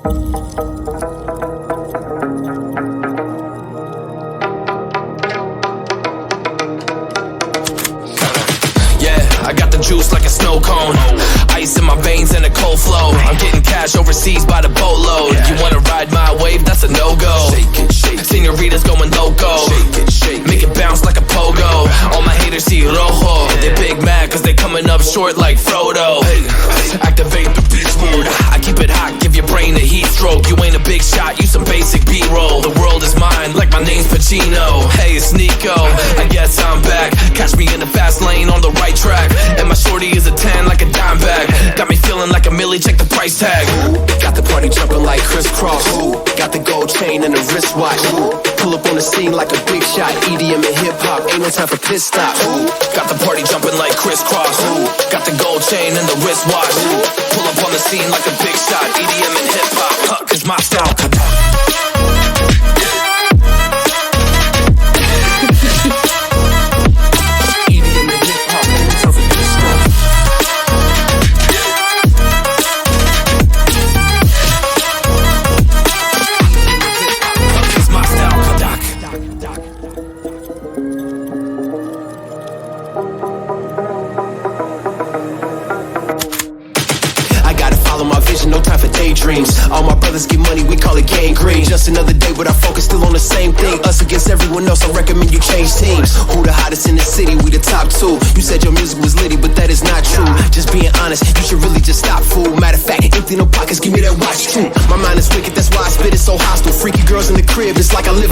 I got the juice like a snow cone. Ice in my veins and a cold flow. I'm getting cash overseas by the boatload. You wanna ride my wave? That's a no-go. Senoritas going loco. Make it bounce like a pogo. All my haters see rojo. They big mad cause they coming up short like Frodo. Activate the beast mode. I keep it hot, give your brain a heat stroke. You ain't a big shot, you some basic B-roll. The world is mine like my name's Pacino. Hey, it's Nico, I guess I'm back. Catch me in the fast lane on the right track. And my shorty is a 10 like a dime bag. Got me feeling like a millie, check the price tag. Got the party jumping like crisscross. Got the gold chain and the wristwatch. Pull up on the scene like a big shot. EDM and hip hop, ain't no time for pit stops. Got the party jumping like crisscross. Got the gold chain and the wristwatch. Pull up on the scene like a big shot. EDM and hip hop, cause my style. No time for daydreams. All my brothers get money, we call it gangrene. Just another day, but our focus still on the same thing. Us against everyone else, I recommend you change teams. Who the hottest in the city? We the top two. You said your music was litty, but that is not true. Just being honest, you should really just stop, fool. Matter of fact, empty no pockets, give me that watch too. My mind is wicked, that's why I spit it so hostile. Freaky girls in the crib, it's like I live